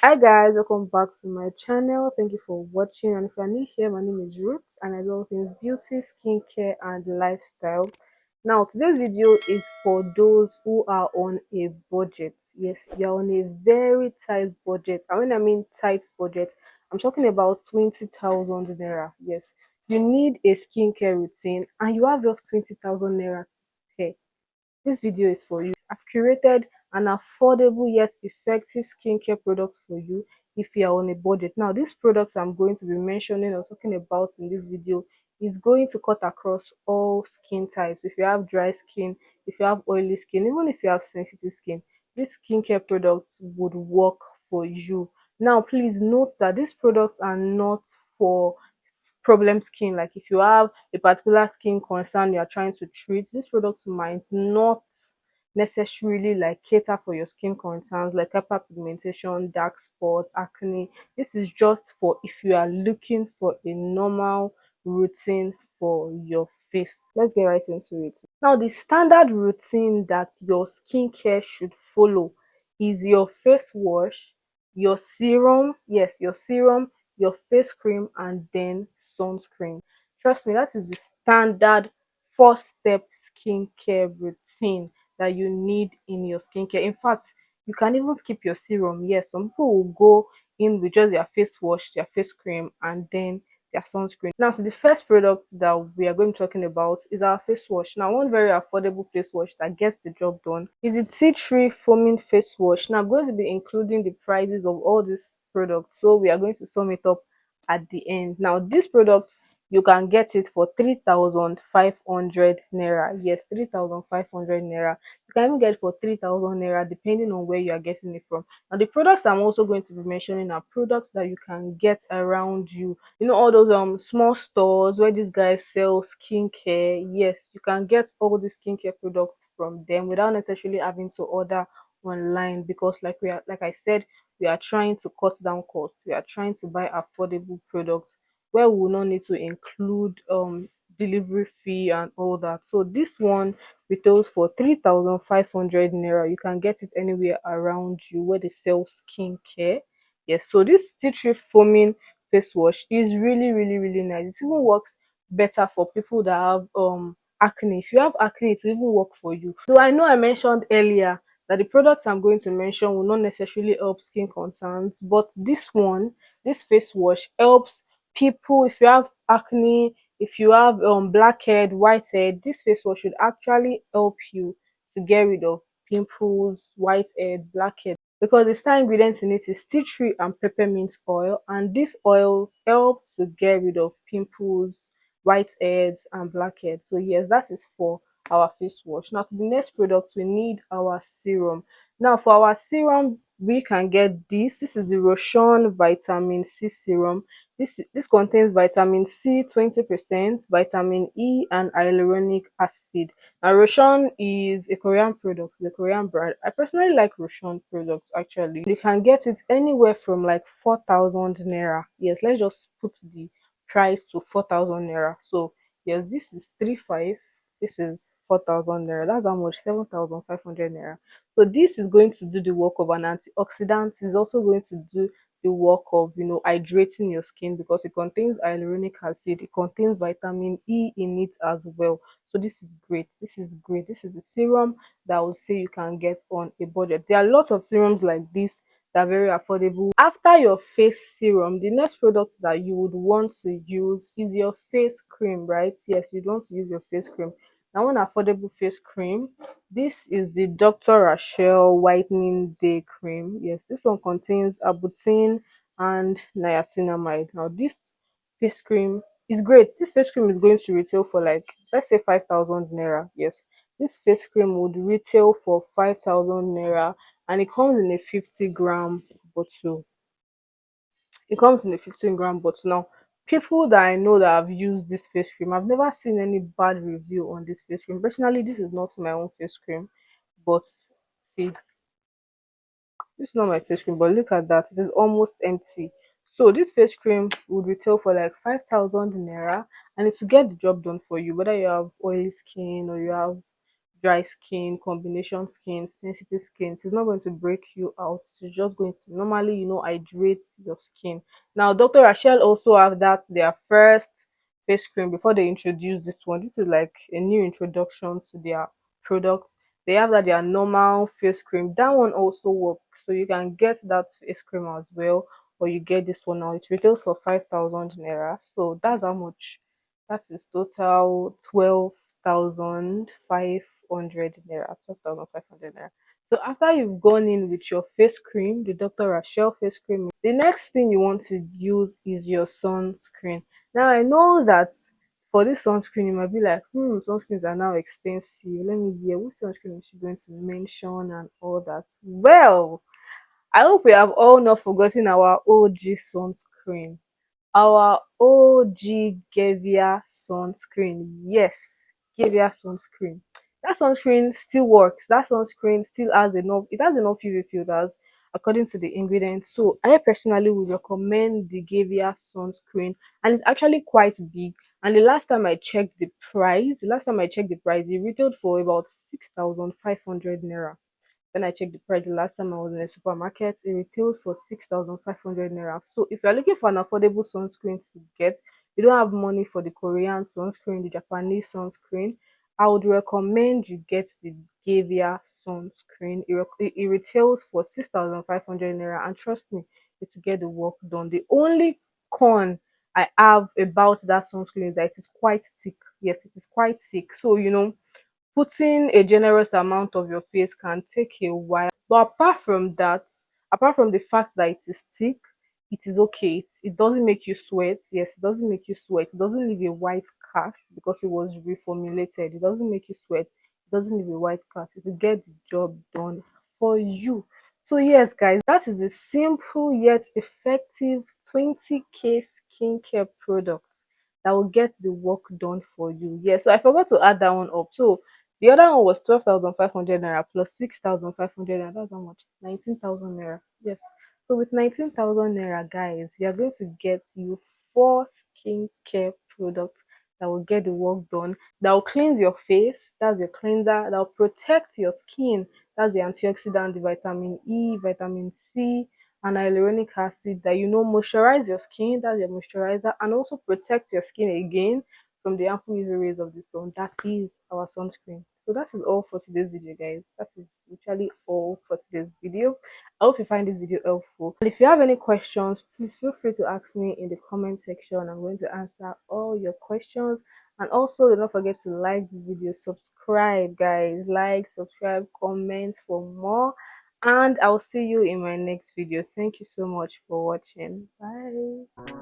Hi guys, welcome back to my channel. Thank you for watching. And if you're new here, my name is Ruth and I do all things beauty, skincare, and lifestyle. Now, today's video is for those who are on a budget. Yes, you're on a very tight budget. And when I mean tight budget, I'm talking about 20,000 naira. Yes, you need a skincare routine and you have just 20,000 naira to spare. This video is for you. I've curated an affordable yet effective skincare product for you if you are on a budget. Now, this product I'm going to be mentioning or talking about in this video is going to cut across all skin types. If you have dry skin, if you have oily skin, even if you have sensitive skin, this skincare product would work for you. Now, please note that these products are not for problem skin. Like if you have a particular skin concern you are trying to treat, this product might not necessarily like cater for your skin concerns like hyperpigmentation, dark spots, acne. This is just for if you are looking for a normal routine for your face. Let's get right into it. Now, the standard routine that your skincare should follow is your face wash, your serum, yes, your serum, your face cream, and then sunscreen. Trust me, that is the standard first step skincare routine that you need in your skincare. In fact, you can even skip your serum. Yes, some people will go in with just their face wash, their face cream, and then their sunscreen. Now, so the first product that we are going to be talking about is our face wash. Now, one very affordable face wash that gets the job done is the tea tree foaming face wash. Now, I'm going to be including the prices of all these products, so we are going to sum it up at the end. Now, this product you can get it for 3,500 naira. Yes, 3,500 naira. You can even get it for 3,000 naira depending on where you are getting it from. Now, the products I'm also going to be mentioning are products that you can get around you. You know, all those small stores where these guys sell skincare. Yes, you can get all the skincare products from them without necessarily having to order online, because like I said, we are trying to cut down costs. We are trying to buy affordable products where we will not need to include delivery fee and all that. So this one retails for 3,500 naira. You can get it anywhere around you where they sell skincare. Yes, so this tea tree foaming face wash is really nice. It even works better for people that have acne. If you have acne, it will even work for you. Though I know I mentioned earlier that the products I'm going to mention will not necessarily help skin concerns, but this face wash helps people. If you have acne, if you have blackhead, whitehead, this face wash should actually help you to get rid of pimples, whitehead, blackhead, because the star ingredients in it is tea tree and peppermint oil, and these oils help to get rid of pimples, whiteheads, and blackheads. So yes, that is for our face wash. Now, to the next product, we need our serum. Now, for our serum, we can get this is the Roshan vitamin C serum. This contains vitamin C 20%, vitamin E, and hyaluronic acid. Now, Roshan is a Korean product, the Korean brand. I personally like Roshan products actually. You can get it anywhere from like 4,000 naira. Yes, let's just put the price to 4,000 naira. So yes, this is 3,500. This is 4,000 naira. That's how much? 7,500 naira. So this is going to do the work of an antioxidant. It's also going to do the work of hydrating your skin, because it contains hyaluronic acid, it contains vitamin E in it as well. So this is great. This is great. This is the serum that I would say you can get on a budget. There are lots of serums like this that are very affordable. After your face serum, the next product that you would want to use is your face cream, right? Yes, you want to use your face cream. Now, one affordable face cream, this is the Dr. Rachel Whitening Day Cream. Yes, this one contains abutin and niacinamide. Now, this face cream is great. This face cream is going to retail for like, let's say, 5,000 naira. Yes, this face cream would retail for 5,000 naira, and it comes in a 50-gram bottle. It comes in a 15-gram bottle. Now, people that I know that have used this face cream, I've never seen any bad review on this face cream. Personally, this is not my own face cream, but see, this is not my face cream, but look at that. It is almost empty. So this face cream would retail for like 5,000 naira, and it's to get the job done for you, whether you have oily skin or you have dry skin, combination skin, sensitive skin. It's not going to break you out. It's just going to normally, hydrate your skin. Now, Dr. Rachel also have that their first face cream before they introduce this one. This is like a new introduction to their product. They have that their normal face cream. That one also works. So you can get that face cream as well, or you get this one now. It retails for 5,000 naira. So that's how much. That is total 12,500 naira. 12,500 naira. So after you've gone in with your face cream, the Dr. Rachel face cream, the next thing you want to use is your sunscreen. Now I know that for this sunscreen, you might be like, sunscreens are now expensive. Let me hear which sunscreen is she going to mention and all that. Well, I hope we have all not forgotten our OG sunscreen. Our OG Gavia sunscreen. Yes, Gavia sunscreen. That sunscreen still works. That sunscreen still has enough. It has enough UV filters according to the ingredients. So I personally would recommend the Gavia sunscreen, and it's actually quite big. And the last time I checked the price, it retailed for about 6,500 naira. When I checked the price the last time I was in a supermarket, it retailed for 6,500 naira. So if you're looking for an affordable sunscreen to get, you don't have money for the Korean sunscreen, the Japanese sunscreen, I would recommend you get the Gavia sunscreen. It retails for 6,500 naira, and trust me, it will get the work done. The only con I have about that sunscreen is that it is quite thick. Yes, it is quite thick. So putting a generous amount of your face can take a while. But apart from that, apart from the fact that it is thick, it is okay. It doesn't make you sweat. Yes, it doesn't make you sweat. It doesn't leave a white cast because it was reformulated. It doesn't make you sweat. It doesn't leave a white cast. It will get the job done for you. So yes, guys, that is the simple yet effective 20K skincare product that will get the work done for you. Yeah, so I forgot to add that one up. So the other one was 12,500 naira plus 6,500 naira. That's how much? 19,000 naira. Yes. So with 19,000 naira, guys, you are going to get you four skincare products that will get the work done. That will cleanse your face. That's your cleanser. That will protect your skin. That's the antioxidant, the vitamin E, vitamin C, and hyaluronic acid. That moisturize your skin. That's your moisturizer, and also protect your skin again from the harmful UV rays of the sun. That is our sunscreen. So that is all for today's video, guys. That is literally all for today's video. I hope you find this video helpful. And if you have any questions, please feel free to ask me in the comment section. I'm going to answer all your questions. And also, do not forget to like this video, subscribe, guys. Like, subscribe, comment for more. And I'll see you in my next video. Thank you so much for watching. Bye.